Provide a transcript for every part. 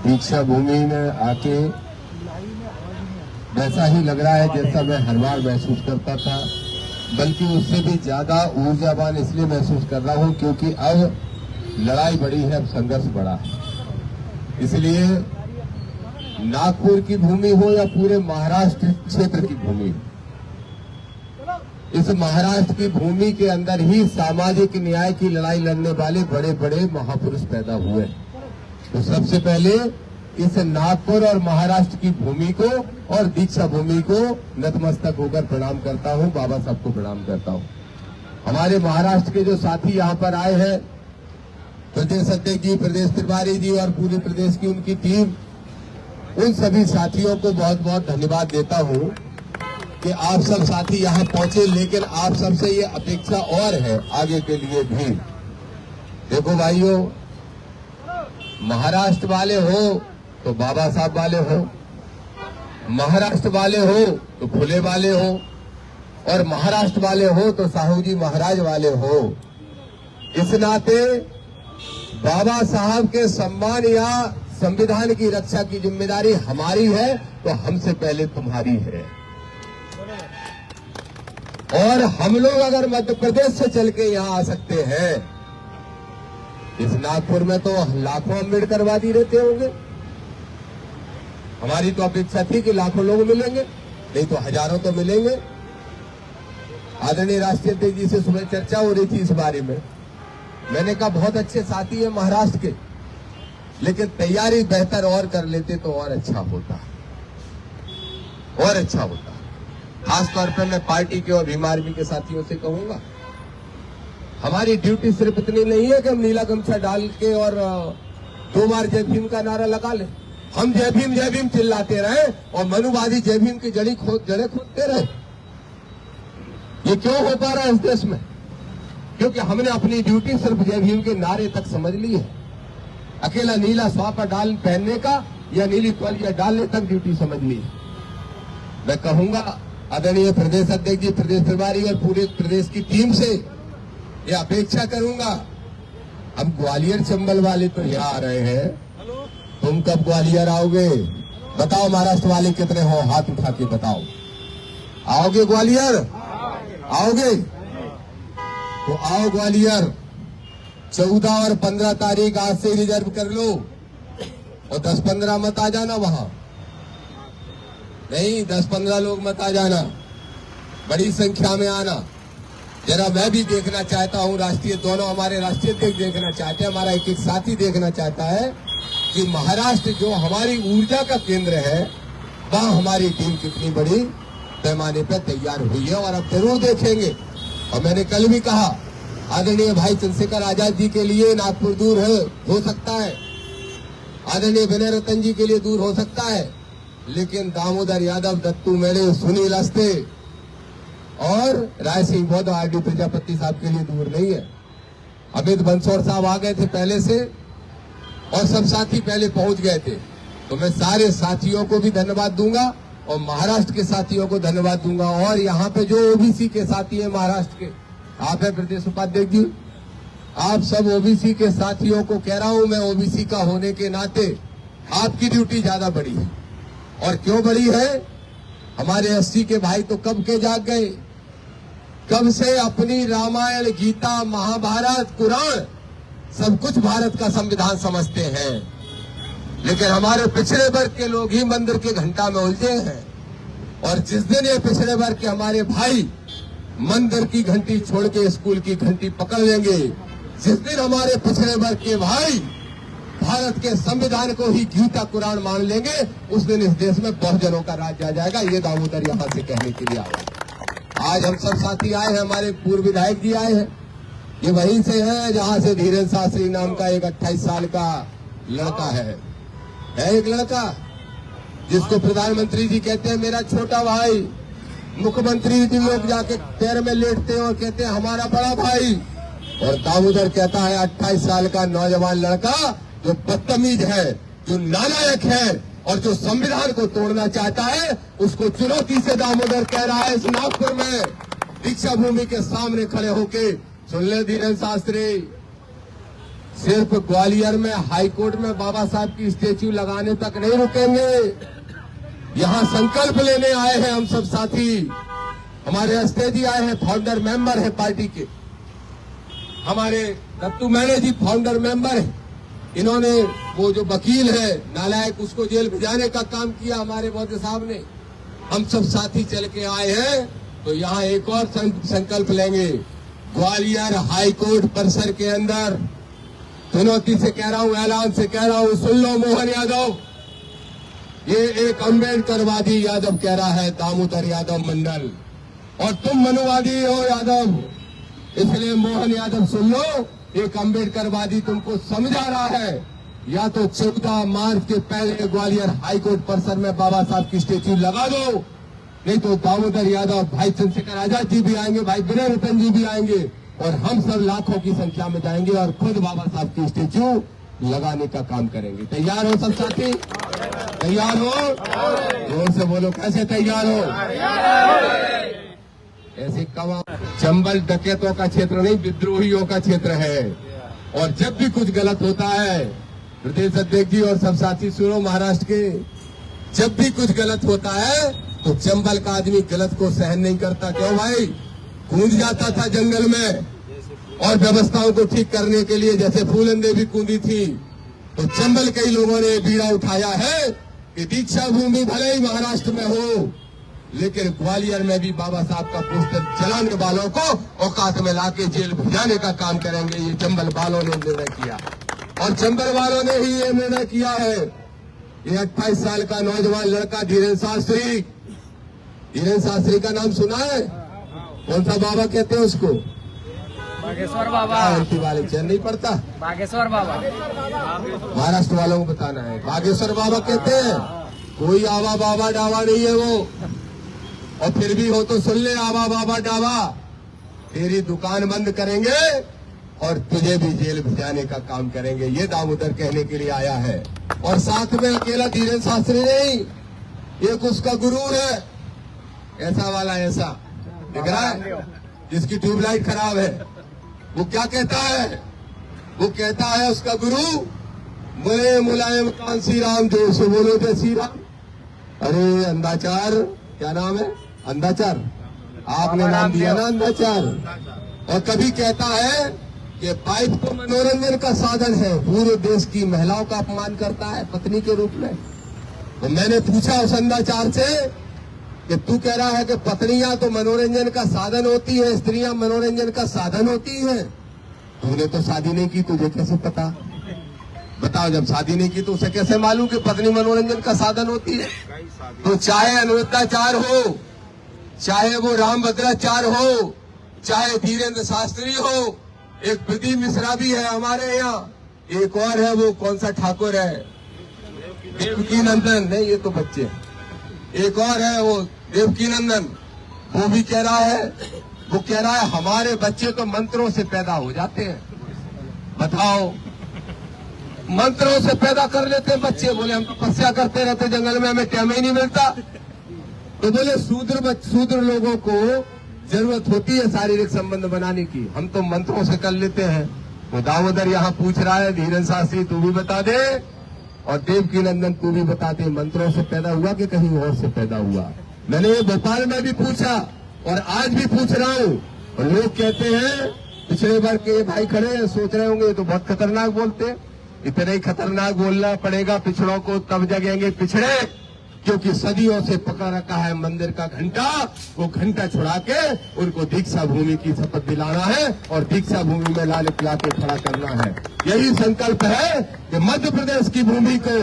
दीक्षा भूमि में आके वैसा ही लग रहा है जैसा मैं हर बार महसूस करता था, बल्कि उससे भी ज्यादा ऊर्जावान इसलिए महसूस कर रहा हूं क्योंकि अब लड़ाई बड़ी है, अब संघर्ष बड़ा है। इसलिए नागपुर की भूमि हो या पूरे महाराष्ट्र क्षेत्र की भूमि हो, इस महाराष्ट्र की भूमि के अंदर ही सामाजिक न्याय की लड़ाई लड़ने वाले बड़े बड़े महापुरुष पैदा हुए। तो सबसे पहले इस नागपुर और महाराष्ट्र की भूमि को और दीक्षा भूमि को नतमस्तक होकर प्रणाम करता हूं, बाबा साहब को प्रणाम करता हूं। हमारे महाराष्ट्र के जो साथी यहां पर आए हैं, प्रदेश अध्यक्ष जी, प्रदेश प्रभारी जी और पूरे प्रदेश की उनकी टीम, उन सभी साथियों को बहुत बहुत धन्यवाद देता हूं कि आप सब साथी यहां पहुंचे। लेकिन आप सबसे ये अपेक्षा और है आगे के लिए भी। देखो भाइयों, महाराष्ट्र वाले हो तो बाबा साहब वाले हो, महाराष्ट्र वाले हो तो फुले वाले हो, और महाराष्ट्र वाले हो तो साहू जी महाराज वाले हो। इस नाते बाबा साहब के सम्मान या संविधान की रक्षा की जिम्मेदारी हमारी है तो हमसे पहले तुम्हारी है। और हम लोग अगर मध्य प्रदेश से चल के यहाँ आ सकते हैं, इस नागपुर में तो लाखों अम्बेडकरवादी रहते होंगे। हमारी तो अपेक्षा थी कि लाखों लोग मिलेंगे, नहीं तो हजारों तो मिलेंगे। आदरणीय राष्ट्रीय अध्यक्ष जी से सुबह चर्चा हो रही थी इस बारे में। मैंने कहा बहुत अच्छे साथी हैं महाराष्ट्र के, लेकिन तैयारी बेहतर और कर लेते तो और अच्छा होता, और अच्छा होता। खासतौर पर मैं पार्टी के और भीम आर्मी के साथियों से कहूंगा, हमारी ड्यूटी सिर्फ इतनी नहीं है कि हम नीला गमछा डाल के और 2 बार जय भीम का नारा लगा ले। हम जय भीम चिल्लाते रहे और मनुवादी जय भीम की जड़ें खोदते रहे। ये क्यों हो पा रहा है इस देश में? क्योंकि हमने अपनी ड्यूटी सिर्फ जय भीम के नारे तक समझ ली है। अकेला नीला स्वापा डाल पहनने का या नीली तौलिया डालने तक ड्यूटी समझ ली है। मैं कहूंगा आदरणीय प्रदेश अध्यक्ष जी, प्रदेश प्रभारी और पूरे प्रदेश की टीम से ये अपेक्षा करूंगा, अब ग्वालियर चंबल वाले तो यहाँ आ रहे हैं, तुम कब ग्वालियर आओगे? बताओ महाराष्ट्र वाले कितने हो, हाथ उठा के बताओ। आओगे ग्वालियर? आओगे तो आओ ग्वालियर। 14 और 15 तारीख आज से रिजर्व कर लो और 10-15 मत आ जाना वहां। नहीं, 10-15 लोग मत आ जाना, बड़ी संख्या में आना। जरा मैं भी देखना चाहता हूं, राष्ट्रीय दोनों हमारे राष्ट्रीय अध्यक्ष देखना चाहते हैं, हमारा एक एक साथी देखना चाहता है कि महाराष्ट्र जो हमारी ऊर्जा का केंद्र है, वहां हमारी टीम कितनी बड़ी पैमाने पर तैयार हुई है। और अब जरूर देखेंगे। और मैंने कल भी कहा, आदरणीय भाई चंद्रशेखर आजाद जी के लिए नागपुर दूर हो सकता है, आदरणीय विनय रतन जी के लिए दूर हो सकता है, लेकिन दामोदर यादव, दत्तू मेड़े, सुनील अस्ते और राय सिंह बौद्ध, आरडी प्रजापति साहब के लिए दूर नहीं है। अमित बंसोड़ साहब आ गए थे पहले से और सब साथी पहले पहुंच गए थे। तो मैं सारे साथियों को भी धन्यवाद दूंगा और महाराष्ट्र के साथियों को धन्यवाद दूंगा। और यहाँ पे जो ओबीसी के साथी हैं महाराष्ट्र के, आप है प्रदेश उपाध्यक्ष जी, आप सब ओबीसी के साथियों को कह रहा हूं मैं, ओबीसी का होने के नाते आपकी ड्यूटी ज्यादा बड़ी है। और क्यों बड़ी है? हमारे एससी के भाई तो कब के जाग गए, कब से अपनी रामायण, गीता, महाभारत, कुरान सब कुछ भारत का संविधान समझते हैं। लेकिन हमारे पिछड़े वर्ग के लोग ही मंदिर के घंटा में उलझे हैं। और जिस दिन ये पिछड़े वर्ग के हमारे भाई मंदिर की घंटी छोड़ के स्कूल की घंटी पकड़ लेंगे, जिस दिन हमारे पिछड़े वर्ग के भाई भारत के संविधान को ही गीता कुरान मान लेंगे, उस दिन इस देश में बहुजनों का राज्य आ जाएगा। ये दामोदर यहाँ से कहने के लिए आया। आज हम सब साथी आए हैं, हमारे पूर्व विधायक जी आए हैं, ये वहीं से है जहां से धीरेन्द्र शास्त्री नाम का एक 28 साल का लड़का है एक लड़का जिसको प्रधानमंत्री जी कहते हैं मेरा छोटा भाई, मुख्यमंत्री जी लोग जाके पैर में लेटते हैं और कहते हैं हमारा बड़ा भाई। और दामोदर कहता है 28 साल का नौजवान लड़का जो बदतमीज है, जो नालायक है और जो संविधान को तोड़ना चाहता है, उसको चुनौती से दामोदर कह रहा है इस नागपुर में दीक्षा भूमि के सामने खड़े होके, सुन ले धीरेन्द्र शास्त्री, सिर्फ ग्वालियर में हाई कोर्ट में बाबा साहब की स्टेच्यू लगाने तक नहीं रुकेंगे। यहाँ संकल्प लेने आए हैं हम सब साथी। हमारे अस्ते जी आए हैं, फाउंडर मेंबर है पार्टी के। हमारे दत्तू मैने जी फाउंडर मेंबर है। इन्होंने वो जो वकील है नालायक, उसको जेल भिजाने का काम किया हमारे मोदी साहब ने। हम सब साथी चल के आए हैं, तो यहाँ एक और संकल्प लेंगे। ग्वालियर हाई कोर्ट परिसर के अंदर चुनौती से कह रहा हूं, ऐलान से कह रहा हूं, सुन लो मोहन यादव, ये एक अम्बेडकरवादी यादव कह रहा है, दामोदर यादव मंडल, और तुम मनुवादी हो यादव, इसलिए मोहन यादव सुन लो, एक अम्बेडकरवादी तुमको समझा रहा है। या तो 14 मार्च के पहले ग्वालियर हाईकोर्ट परिसर में बाबा साहब की स्टेच्यू लगा दो, नहीं तो दामोदर यादव, भाई चंद्रशेखर आजाद जी भी आएंगे, भाई विनय रतन जी भी आएंगे, और हम सब लाखों की संख्या में जाएंगे और खुद बाबा साहब की स्टेच्यू लगाने का काम करेंगे। तैयार हो सब साथी? तैयार हो? जोर से बोलो, कैसे तैयार हो? ऐसे कमा चंबल डकैतों का क्षेत्र नहीं, विद्रोहियों का क्षेत्र है। और जब भी कुछ गलत होता है, प्रदेश अध्यक्ष जी और सब साथी सुनो, महाराष्ट्र के, जब भी कुछ गलत होता है तो चंबल का आदमी गलत को सहन नहीं करता। क्यों भाई? कूद जाता था जंगल में, और व्यवस्थाओं को ठीक करने के लिए, जैसे फूलन देवी कूदी थी, तो चंबल कई लोगों ने बीड़ा उठाया है कि दीक्षा भूमि भले ही महाराष्ट्र में हो, लेकिन ग्वालियर में भी बाबा साहब का पोस्टर जलाने वालों को औकात में लाके जेल भिजाने का काम करेंगे। ये चंबल वालों ने निर्णय किया, और चंबल वालों ने ही ये निर्णय किया है। ये 28 साल का नौजवान लड़का धीरेन्द्र शास्त्री, धीरेन्द्र शास्त्री का नाम सुना है? कौन सा बाबा कहते हैं उसको? बागेश्वर बाबा। वाले चैन नहीं पड़ता? बागेश्वर बाबा। महाराष्ट्र वालों को बताना है, बागेश्वर बाबा कहते हैं। कोई आवा बाबा डावा नहीं है वो, और फिर भी हो तो सुन ले, आवा बाबा डावा, तेरी दुकान बंद करेंगे और तुझे भी जेल भिजाने का काम करेंगे। ये दामोदर कहने के लिए आया है। और साथ में अकेला धीरेन्द्र शास्त्री नहीं, एक उसका गुरु है, ऐसा वाला, ऐसा दिख रहा है, जिसकी ट्यूबलाइट खराब है। वो क्या कहता है? वो कहता है उसका गुरु, बोले मुलायम कांसी राम, जोर से बोलो जय श्री राम। अरे अंधाचार, क्या नाम है? अंधाचार, आपने नाम दिया ना अंधाचार। और कभी कहता है कि पाइप तो मनोरंजन का साधन है, पूरे देश की महिलाओं का अपमान करता है पत्नी के रूप में। तो मैंने पूछा उस अंधाचार से कि तू कह रहा है कि पत्नियां तो मनोरंजन का साधन होती है, स्त्रियां मनोरंजन का साधन होती हैं। तूने तो शादी नहीं की, तुझे कैसे पता? बताओ, जब शादी नहीं की तो उसे कैसे मालूम कि पत्नी मनोरंजन का साधन होती है? तो चाहे अनुरुद्धाचार हो, चाहे वो रामभद्राचार हो, चाहे धीरेन्द्र शास्त्री हो, एक विधि मिश्रा भी है हमारे यहाँ, एक और है, वो कौन सा ठाकुर है, देवकी नंदन, नहीं ये तो बच्चे, एक और है वो देवकी नंदन, वो भी कह रहा है, वो कह रहा है हमारे बच्चे तो मंत्रों से पैदा हो जाते हैं। बताओ, मंत्रों से पैदा कर लेते हैं बच्चे। बोले हम तपस्या करते रहते जंगल में, हमें टाइम ही नहीं मिलता। तो बोले शूद्र लोगों को जरूरत होती है शारीरिक संबंध बनाने की, हम तो मंत्रों से कर लेते हैं। तो दामोदर यहाँ पूछ रहा है, धीरेन्द्र शास्त्री तू भी बता दे, और देवकी नंदन तू भी बता दे, मंत्रों से पैदा हुआ कि कहीं और से पैदा हुआ? मैंने ये भोपाल में भी पूछा और आज भी पूछ रहा हूँ, और लोग कहते हैं, पिछले बार के भाई खड़े हैं, सोच रहे होंगे तो बहुत खतरनाक बोलते, इतना ही खतरनाक बोलना पड़ेगा पिछड़ों को, तब जगेंगे पिछड़े, क्योंकि सदियों से पका रखा है मंदिर का घंटा, वो घंटा छुड़ा के उनको दीक्षा भूमि की शपथ दिलाना है और दीक्षा भूमि में लाल पिला के खड़ा करना है। यही संकल्प है कि मध्य प्रदेश की भूमि को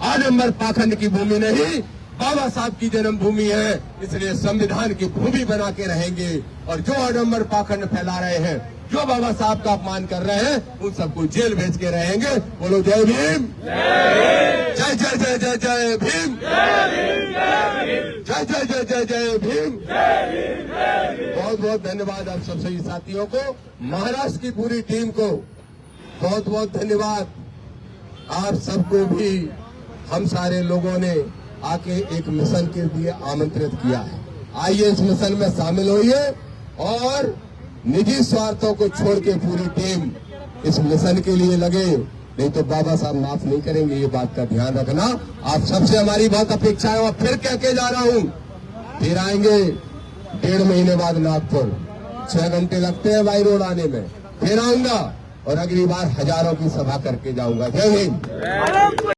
आडंबर पाखंड की भूमि नहीं, बाबा साहब की जन्मभूमि है, इसलिए संविधान की भूमि बना के रहेंगे। और जो आडंबर पाखंड फैला रहे हैं, जो बाबा साहब का अपमान कर रहे हैं, उन सबको जेल भेज के रहेंगे। बोलो जय भीम, जय जय जय जय जय भीम, जय जय जय जय जय भीम। बहुत बहुत धन्यवाद आप सब सभी साथियों को, महाराष्ट्र की पूरी टीम को बहुत बहुत धन्यवाद। आप सबको भी हम सारे लोगों ने आके एक मिशन के लिए आमंत्रित किया है। आइए इस मिशन में शामिल होइए और निजी स्वार्थों को छोड़ के पूरी टीम इस मिशन के लिए लगे, नहीं तो बाबा साहब माफ नहीं करेंगे। ये बात का ध्यान रखना। आप सबसे हमारी बहुत अपेक्षा है। और फिर कह के जा रहा हूं, फिर आएंगे 1.5 महीने बाद नागपुर। 6 घंटे लगते हैं बाई रोड आने में। फिर आऊंगा और अगली बार हजारों की सभा करके जाऊंगा। जय हिंद।